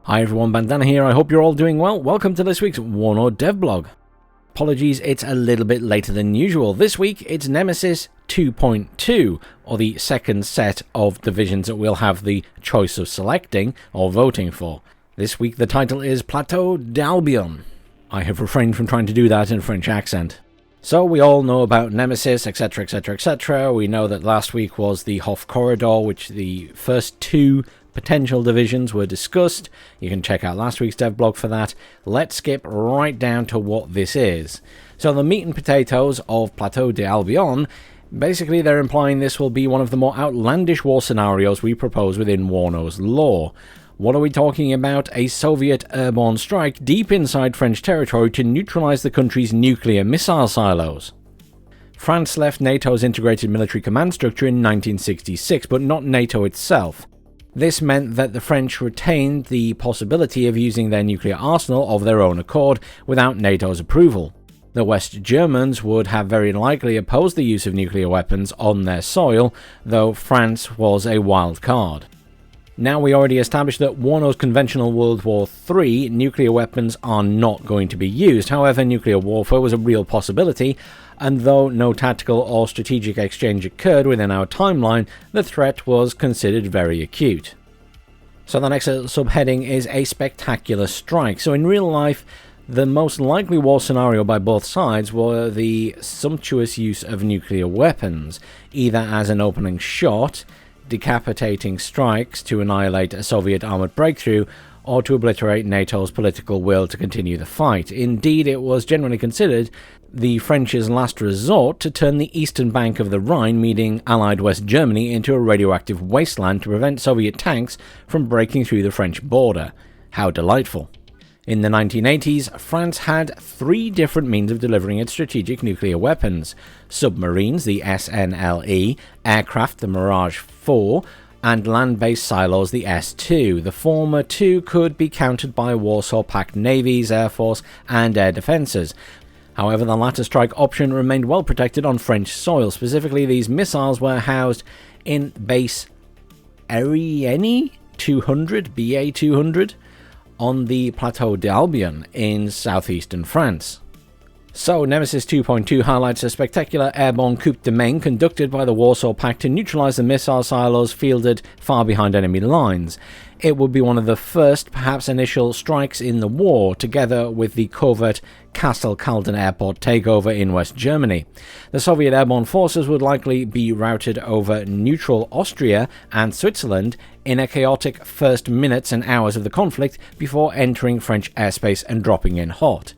Hi everyone, Bandanner here. I hope you're all doing well. Welcome to this week's WARNO Dev Blog. Apologies, it's a little bit later than usual. This week it's Nemesis 2.2, or the second set of divisions that we'll have the choice of selecting or voting for. This week the title is Plateau d'Albion. I have refrained from trying to do that in a French accent. So we all know about Nemesis, etc, etc, etc. We know that last week was the Hof Corridor, which the first two potential divisions were discussed. You can check out last week's dev blog for that. Let's skip right down to what this is. So the meat and potatoes of Plateau d'Albion, basically they're implying this will be one of the more outlandish war scenarios we propose within WARNO's lore. What are we talking about? A Soviet airborne strike deep inside French territory to neutralize the country's nuclear missile silos. France left NATO's integrated military command structure in 1966, but not NATO itself. This meant that the French retained the possibility of using their nuclear arsenal of their own accord without NATO's approval. The West Germans would have very likely opposed the use of nuclear weapons on their soil, though France was a wild card. Now we already established that WARNO's conventional World War III nuclear weapons are not going to be used. However, nuclear warfare was a real possibility, and though no tactical or strategic exchange occurred within our timeline, the threat was considered very acute. So the next subheading is a spectacular strike. So in real life, the most likely war scenario by both sides were the sumptuous use of nuclear weapons, either as an opening shot, decapitating strikes to annihilate a Soviet armoured breakthrough, or to obliterate NATO's political will to continue the fight. Indeed, it was generally considered the French's last resort to turn the eastern bank of the Rhine, meeting Allied West Germany, into a radioactive wasteland to prevent Soviet tanks from breaking through the French border. How delightful. In the 1980s, France had three different means of delivering its strategic nuclear weapons: submarines, the SNLE, aircraft, the Mirage 4, and land-based silos, the S2. The former two could be countered by Warsaw Pact navies, air force, and air defences. However, the latter strike option remained well protected on French soil. Specifically, these missiles were housed in base Ariane 200, BA-200, on the Plateau d'Albion in southeastern France. So, Nemesis 2.2 highlights a spectacular airborne coup de main conducted by the Warsaw Pact to neutralize the missile silos fielded far behind enemy lines. It would be one of the first, perhaps initial, strikes in the war, together with the covert Kassel-Calden airport takeover in West Germany. The Soviet airborne forces would likely be routed over neutral Austria and Switzerland in a chaotic first minutes and hours of the conflict before entering French airspace and dropping in hot.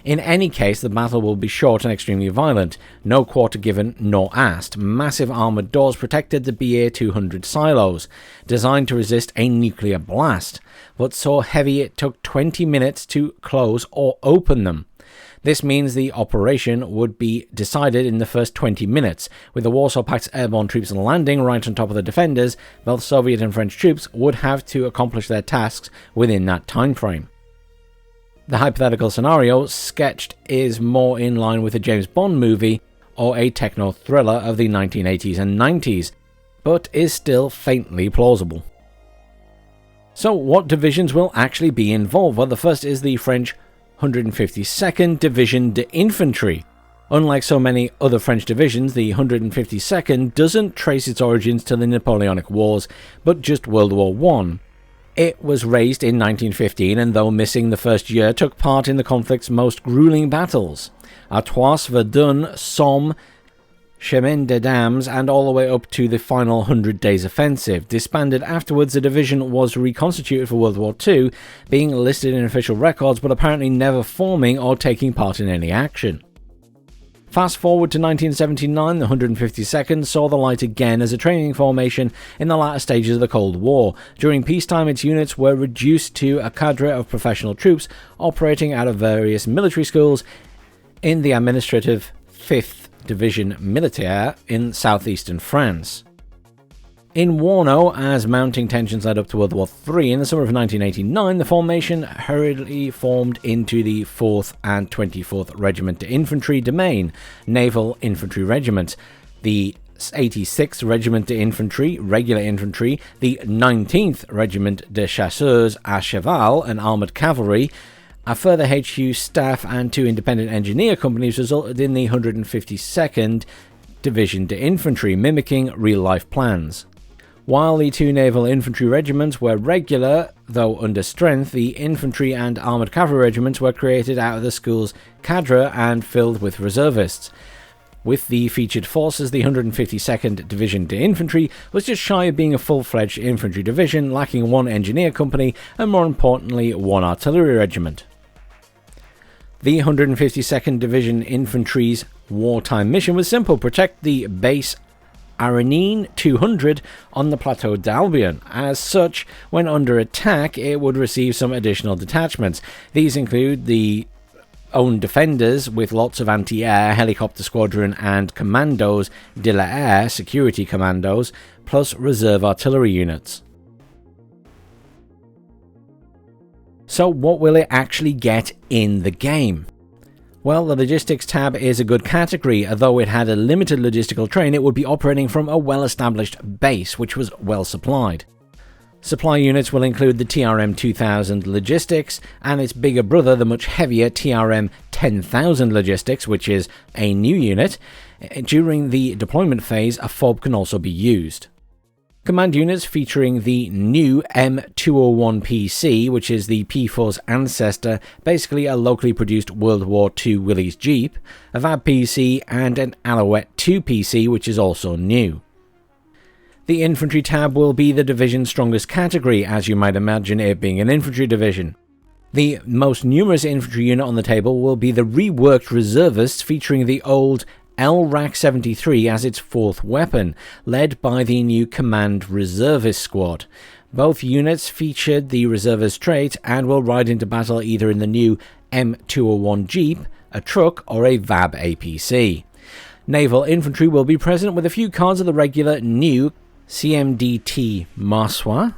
In any case, the battle will be short and extremely violent. No quarter given nor asked. Massive armoured doors protected the BA-200 silos, designed to resist a nuclear blast, but so heavy it took 20 minutes to close or open them. This means the operation would be decided in the first 20 minutes. With the Warsaw Pact's airborne troops landing right on top of the defenders, both Soviet and French troops would have to accomplish their tasks within that time frame. The hypothetical scenario sketched is more in line with a James Bond movie or a techno-thriller of the 1980s and 90s, but is still faintly plausible. So what divisions will actually be involved? Well, the first is the French 152nd Division d'Infanterie. Unlike so many other French divisions, the 152nd doesn't trace its origins to the Napoleonic Wars, but just World War I. It was raised in 1915 and, though missing the first year, took part in the conflict's most grueling battles: Artois, Verdun, Somme, Chemin des Dames, and all the way up to the final 100 Days Offensive. Disbanded afterwards, the division was reconstituted for World War II, being listed in official records but apparently never forming or taking part in any action. Fast forward to 1979, the 152nd saw the light again as a training formation in the latter stages of the Cold War. During peacetime, its units were reduced to a cadre of professional troops operating out of various military schools in the administrative 5th Division Militaire in southeastern France. In WARNO, as mounting tensions led up to World War III in the summer of 1989, the formation hurriedly formed into the 4th and 24th Regiment d'Infanterie Domain, Naval Infantry Regiment. The 86th Regiment de Infantry, regular infantry, the 19th Regiment de Chasseurs à Cheval, and armoured cavalry. A further HQ staff and 2 independent engineer companies resulted in the 152nd Division de Infantry, mimicking real-life plans. While the 2 naval infantry regiments were regular, though under strength, the infantry and armoured cavalry regiments were created out of the school's cadre and filled with reservists. With the featured forces, the 152nd Division de Infantry was just shy of being a full-fledged infantry division, lacking 1 engineer company and, more importantly, 1 artillery regiment. The 152nd Division Infantry's wartime mission was simple: protect the base Arenine 200 on the Plateau d'Albion. As such, when under attack, it would receive some additional detachments. These include the own defenders with lots of anti-air, helicopter squadron and commandos de l'air, security commandos, plus reserve artillery units. So what will it actually get in the game? Well, the logistics tab is a good category. Although it had a limited logistical train, it would be operating from a well-established base, which was well supplied. Supply units will include the TRM 2000 Logistics and its bigger brother, the much heavier TRM 10,000 Logistics, which is a new unit. During the deployment phase, a FOB can also be used. Command units featuring the new M201 PC, which is the P4's ancestor, basically a locally produced World War II Willys Jeep, a VAB PC, and an Alouette 2 PC, which is also new. The infantry tab will be the division's strongest category, as you might imagine it being an infantry division. The most numerous infantry unit on the table will be the reworked reservists, featuring the old LRAC 73 as its 4th weapon, led by the new Command Reservist Squad. Both units featured the reservist trait and will ride into battle either in the new M201 Jeep, a truck, or a VAB APC. Naval infantry will be present with a few cards of the regular new CMDT Marsois.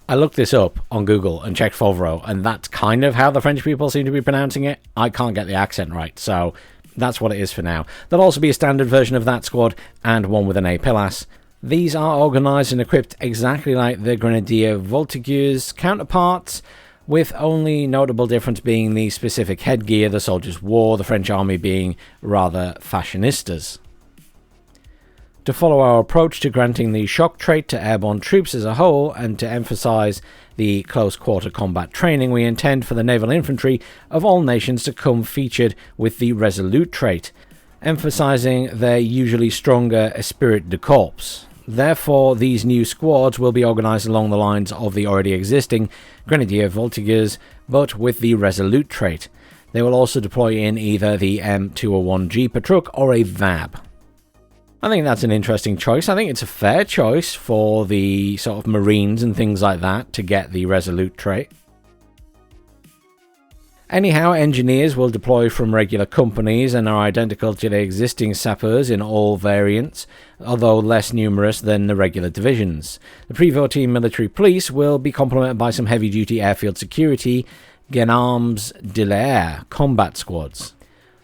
I looked this up on Google and checked Favreau, and that's kind of how the French people seem to be pronouncing it. I can't get the accent right, so that's what it is for now. There'll also be a standard version of that squad and one with an A-Pilas. These are organised and equipped exactly like the Grenadier Voltigeurs counterparts, with only notable difference being the specific headgear the soldiers wore, the French army being rather fashionistas. To follow our approach to granting the shock trait to airborne troops as a whole, and to emphasise the close quarter combat training, we intend for the naval infantry of all nations to come featured with the resolute trait, emphasising their usually stronger esprit de corps. Therefore, these new squads will be organised along the lines of the already existing Grenadier Voltigeurs, but with the resolute trait. They will also deploy in either the M201 Jeep, a truck, or a VAB. I think that's an interesting choice. I think it's a fair choice for the sort of Marines and things like that to get the resolute trait. Anyhow, engineers will deploy from regular companies and are identical to the existing sappers in all variants, although less numerous than the regular divisions. The Prévôt Team Military Police will be complemented by some heavy-duty airfield security Gendarmes de l'Air combat squads.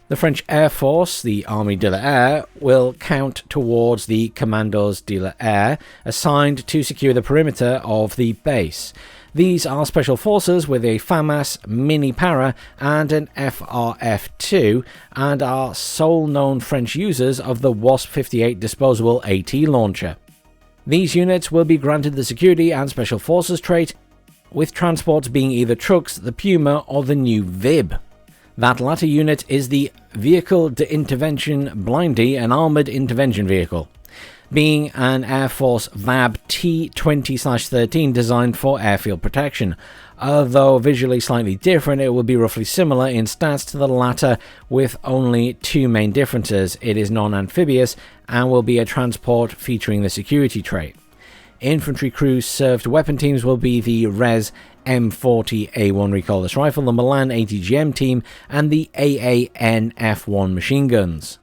The French Air Force, the Armée de l'Air, will count towards the Commandos de l'Air, assigned to secure the perimeter of the base. These are special forces with a FAMAS, Mini Para, and an FRF-2, and are sole known French users of the WASP-58 disposable AT launcher. These units will be granted the security and special forces trait, with transports being either trucks, the Puma, or the new VIB. That latter unit is the Vehicle d'Intervention Blindé, an armoured intervention vehicle, being an Air Force VAB T-20/13 designed for airfield protection. Although visually slightly different, it will be roughly similar in stats to the latter, with only 2 main differences. It is non-amphibious and will be a transport featuring the security trait. Infantry crews served weapon teams will be the Res M40 A1 recoilless rifle, the Milan ATGM team, and the AAN F1 machine guns.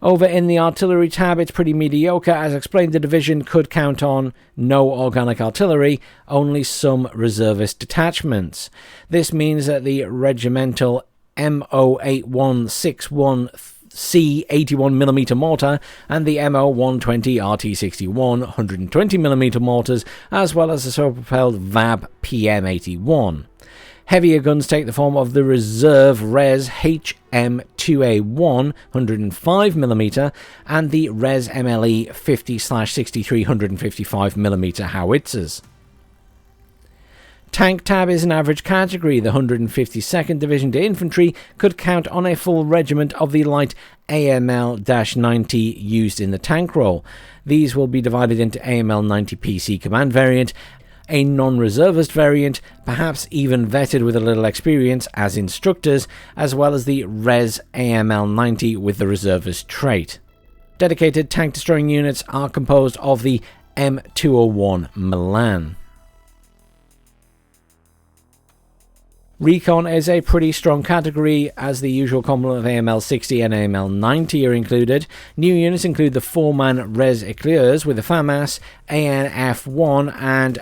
Over in the artillery tab, it's pretty mediocre. As explained, the division could count on no organic artillery, only some reservist detachments. This means that the regimental MO8161 C 81mm mortar and the MO 120 RT61 120mm mortars, as well as the self-propelled VAB PM81. Heavier guns take the form of the reserve Res HM2A1 105mm and the Res MLE 50/63 155mm howitzers. Tank tab is an average category. The 152nd Division de Infantry could count on a full regiment of the light AML-90 used in the tank role. These will be divided into AML-90 PC command variant, a non-reservist variant, perhaps even vetted with a little experience as instructors, as well as the Res AML-90 with the reservist trait. Dedicated tank destroying units are composed of the M201 Milan. Recon is a pretty strong category, as the usual complement of AML-60 and AML-90 are included. New units include the 4-man Res Eclairs with the FAMAS, ANF-1 and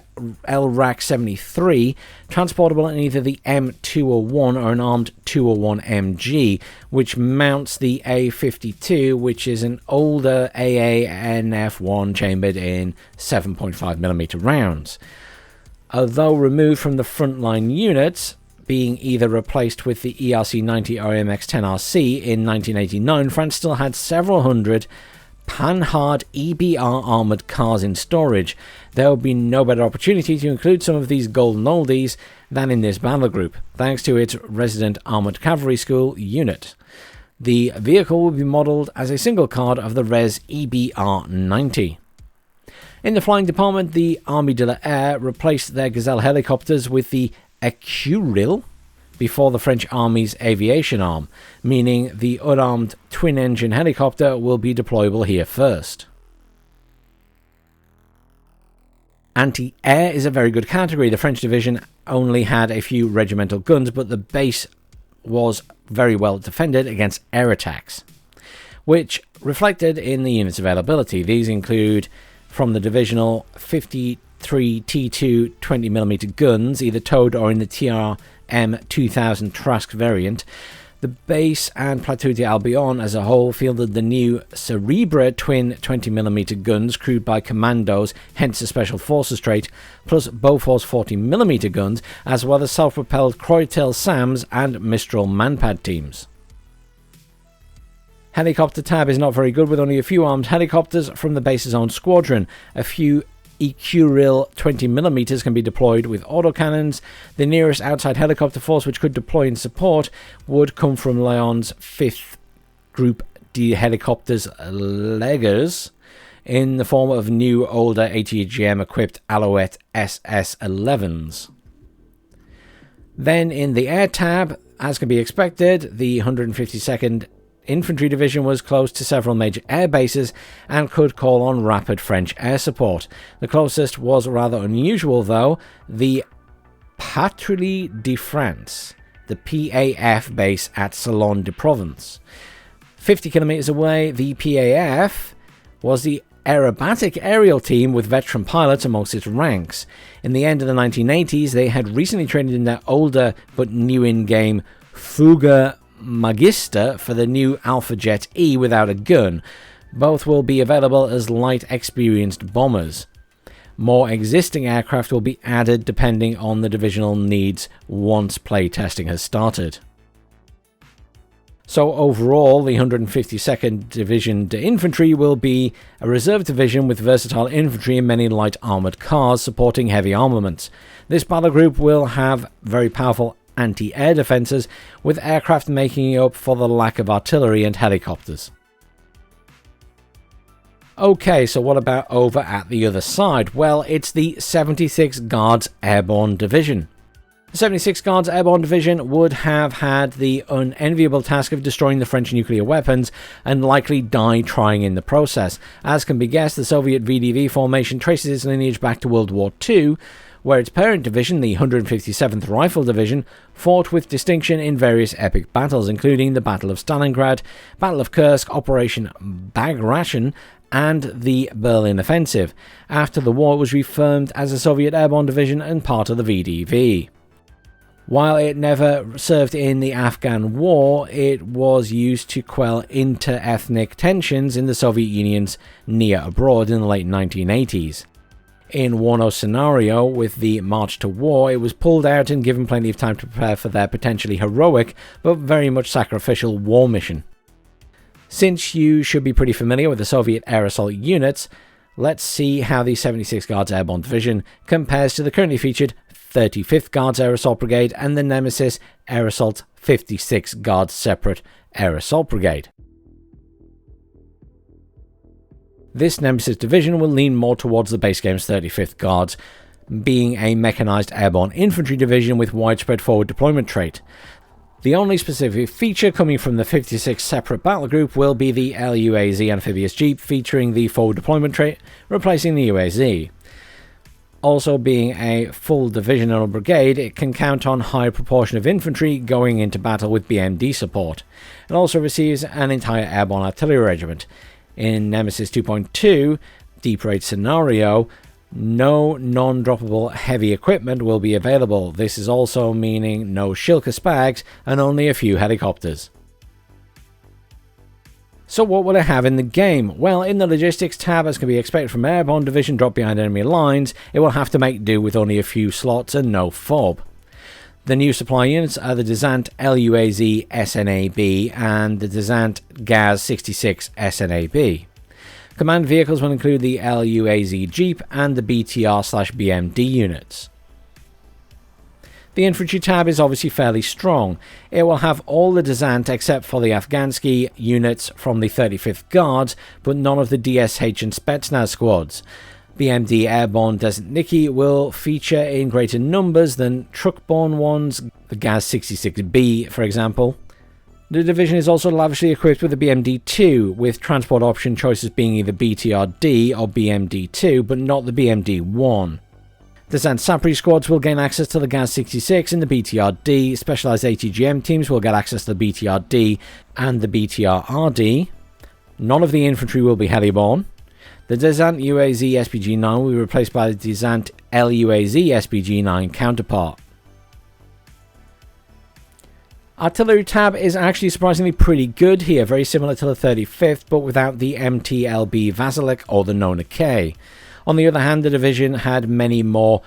LRAC-73, transportable in either the M201 or an armed 201 MG, which mounts the A52, which is an older AANF-1 chambered in 7.5mm rounds. Although removed from the frontline units, being either replaced with the ERC-90 or AMX-10RC in 1989, France still had several hundred Panhard EBR armoured cars in storage. There would be no better opportunity to include some of these golden oldies than in this battle group, thanks to its resident Armoured Cavalry School unit. The vehicle will be modelled as a single card of the Res EBR-90. In the flying department, the Armée de l'Air replaced their Gazelle helicopters with the Écureuil before the French Army's aviation arm, meaning the unarmed twin-engine helicopter will be deployable here first. Anti-air is a very good category. The French division only had a few regimental guns, but the base was very well defended against air attacks, which reflected in the unit's availability. These include, from the divisional, 53 T2 20mm guns, either towed or in the TRM 2000 Trask variant. The base and Plateau d'Albion as a whole fielded the new Cerebra twin 20mm guns crewed by commandos, hence the Special Forces trait, plus Bofors 40mm guns, as well as self-propelled Croytel SAMs and Mistral Manpad teams. Helicopter tab is not very good, with only a few armed helicopters from the base's own squadron. A few Écureuil 20mm can be deployed with autocannons. The nearest outside helicopter force which could deploy in support would come from Lyon's 5th Group D helicopters Leggers in the form of new older ATGM equipped Alouette SS-11s. Then in the air tab, as can be expected, the 152nd Infantry Division was close to several major air bases and could call on rapid French air support. The closest was rather unusual though, the Patrouille de France, the PAF base at Salon de Provence. 50 kilometers away, the PAF was the aerobatic aerial team with veteran pilots amongst its ranks. In the end of the 1980s, they had recently trained in their older but new in-game Fouga Magister for the new Alpha Jet E without a gun. Both will be available as light experienced bombers. More existing aircraft will be added depending on the divisional needs once playtesting has started. So overall, the 152nd Division de Infantry will be a reserve division with versatile infantry and many light armoured cars supporting heavy armaments. This battle group will have very powerful anti-air defences, with aircraft making up for the lack of artillery and helicopters. Okay, so what about over at the other side? Well, it's the 76th Guards Airborne Division. The 76th Guards Airborne Division would have had the unenviable task of destroying the French nuclear weapons and likely die trying in the process. As can be guessed, the Soviet VDV formation traces its lineage back to World War II, where its parent division, the 157th Rifle Division, fought with distinction in various epic battles, including the Battle of Stalingrad, Battle of Kursk, Operation Bagration, and the Berlin Offensive. After the war, it was reaffirmed as a Soviet Airborne Division and part of the VDV. While it never served in the Afghan war, it was used to quell inter-ethnic tensions in the Soviet Union's near abroad in the late 1980s. In Warno's scenario, with the march to war, it was pulled out and given plenty of time to prepare for their potentially heroic, but very much sacrificial war mission. Since you should be pretty familiar with the Soviet Air Assault units, let's see how the 76th Guards Airborne Division compares to the currently featured 35th Guards Air Assault Brigade and the Nemesis Air Assault 56 Guards Separate Air Assault Brigade. This Nemesis division will lean more towards the base game's 35th Guards, being a mechanized airborne infantry division with widespread forward deployment trait. The only specific feature coming from the 56th Separate Battle Group will be the LUAZ Amphibious Jeep featuring the forward deployment trait, replacing the UAZ. Also being a full divisional brigade, it can count on a high proportion of infantry going into battle with BMD support. It also receives an entire airborne artillery regiment. In Nemesis 2.2 Deep Raid scenario, no non-droppable heavy equipment will be available. This is also meaning no Shilka Spags and only a few helicopters. So what will it have in the game? Well, in the logistics tab, as can be expected from Airborne Division dropped behind enemy lines, it will have to make do with only a few slots and no FOB. The new supply units are the Desant LUAZ SNAB and the Desant Gaz 66 SNAB. Command vehicles will include the LUAZ Jeep and the BTR/BMD units. The infantry tab is obviously fairly strong. It will have all the Desant except for the Afghansky units from the 35th Guards, but none of the DSH and Spetsnaz squads. BMD Airborne Desantniki will feature in greater numbers than truck-borne ones, the Gaz 66B for example. The division is also lavishly equipped with the BMD-2, with transport option choices being either BTR-D or BMD-2, but not the BMD-1. The Desant Sapri squads will gain access to the Gaz 66 and the BTR-D, specialised ATGM teams will get access to the BTR-D and the BTR-RD. None of the infantry will be heliborne. The Desant UAZ SPG-9 will be replaced by the Desant LUAZ SPG-9 counterpart. Artillery tab is actually surprisingly pretty good here, very similar to the 35th, but without the MTLB Vasilik or the Nona K. On the other hand, the division had many more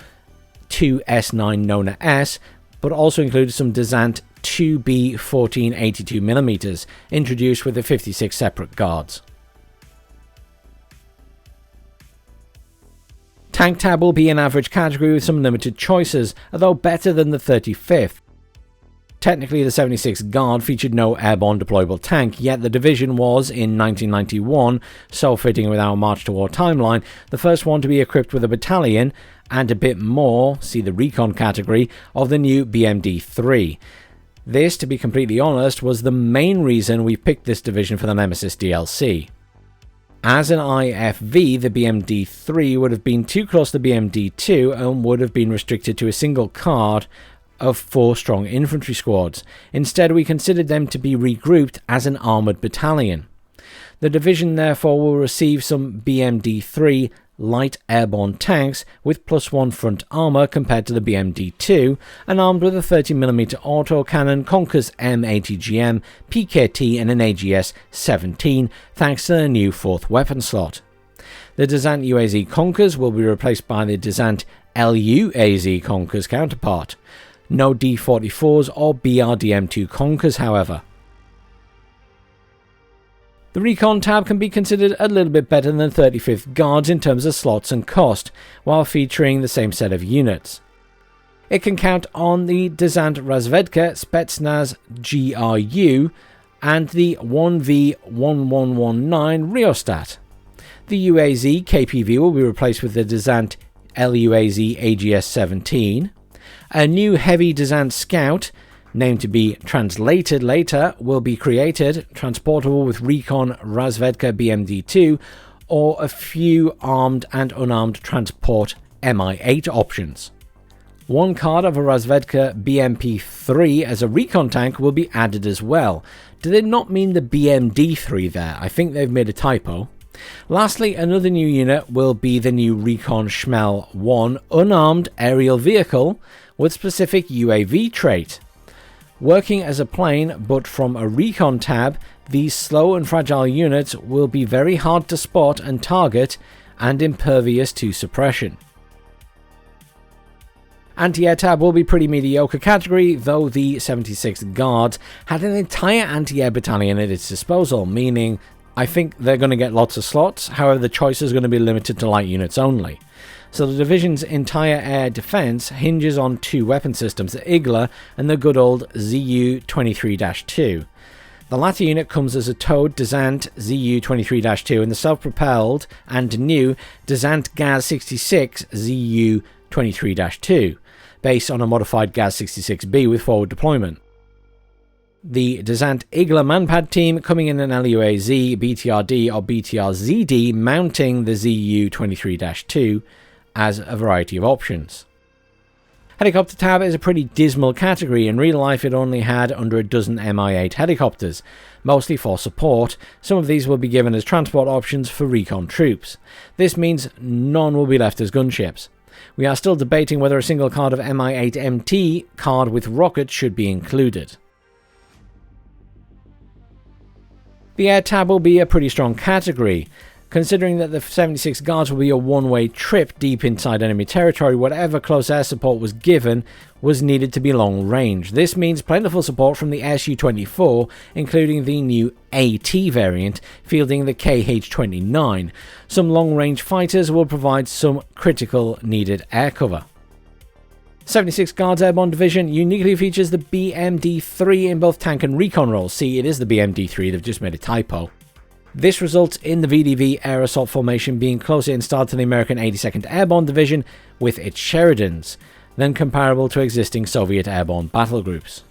2S9 Nona S, but also included some Desant 2B 1482mm, introduced with the 56 Separate Guards. Tank tab will be an average category with some limited choices, although better than the 35th. Technically, the 76th Guard featured no airborne deployable tank, yet the division was, in 1991, so fitting with our March to War timeline, the first one to be equipped with a battalion, and a bit more, see the recon category, of the new BMD-3. This, to be completely honest, was the main reason we picked this division for the Nemesis DLC. As an IFV, the BMD-3 would have been too close to the BMD-2 and would have been restricted to a single card of 4 strong infantry squads. Instead, we considered them to be regrouped as an armoured battalion. The division therefore will receive some BMD-3 light airborne tanks with +1 front armour compared to the BMD-2, and armed with a 30mm autocannon, Conkers M ATGM, PKT and an AGS-17 thanks to the new 4th weapon slot. The Desant UAZ Conkers will be replaced by the Desant LUAZ Conkers counterpart. No D-44s or BRDM-2 Conkers, however. The Recon tab can be considered a little bit better than 35th Guards in terms of slots and cost, while featuring the same set of units. It can count on the Desant Razvedka Spetsnaz GRU and the 1V1119 Riostat. The UAZ KPV will be replaced with the Desant LUAZ AGS-17. A new heavy Desant Scout, named to be translated later, will be created, transportable with Recon Razvedka BMD-2 or a few armed and unarmed transport Mi-8 options. One card of a Razvedka BMP-3 as a recon tank will be added as well. Do they not mean the BMD-3 there? I think they've made a typo. Lastly, another new unit will be the new Recon Schmel 1 unarmed aerial vehicle with specific UAV trait. Working as a plane but from a recon tab, these slow and fragile units will be very hard to spot and target and impervious to suppression. Anti-air tab will be pretty mediocre category, though the 76th Guards had an entire anti-air battalion at its disposal, meaning I think they're going to get lots of slots. However, the choice is going to be limited to light units only. So the division's entire air defense hinges on two weapon systems, the Igla and the good old ZU-23-2. The latter unit comes as a towed Desant ZU-23-2 and the self-propelled and new Desant Gaz-66 ZU-23-2, based on a modified Gaz-66B with forward deployment. The Desant Igla Manpad team coming in an LUAZ, BTRD or BTRZD mounting the ZU-23-2 as a variety of options. Helicopter tab is a pretty dismal category. In real life it only had under a dozen Mi-8 helicopters, mostly for support. Some of these will be given as transport options for recon troops. This means none will be left as gunships. We are still debating whether a single card of Mi-8 MT card with rockets should be included. The air tab will be a pretty strong category. Considering that the 76 Guards will be a one-way trip deep inside enemy territory, whatever close air support was given was needed to be long range. This means plentiful support from the Su-24, including the new AT variant, fielding the KH-29. Some long-range fighters will provide some critical needed air cover. 76 Guards Airborne Division uniquely features the BMD-3 in both tank and recon roles. See, it is the BMD-3, they've just made a typo. This results in the VDV Air Assault formation being closer in style to the American 82nd Airborne Division with its Sheridans than comparable to existing Soviet airborne battle groups.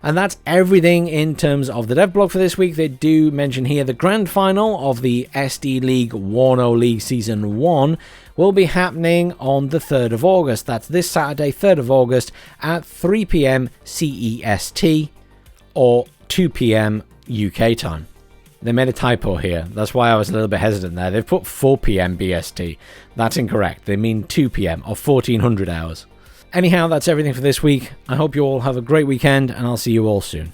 And that's everything in terms of the dev blog for this week. They do mention here the grand final of the SD League WARNO League Season 1 will be happening on the 3rd of August. That's this Saturday, 3rd of August at 3 PM CEST or 2 PM UK time. They made a typo here. That's why I was a little bit hesitant there. They've put 4 PM BST. That's incorrect. They mean 2 PM or 1400 hours. Anyhow, that's everything for this week. I hope you all have a great weekend and I'll see you all soon.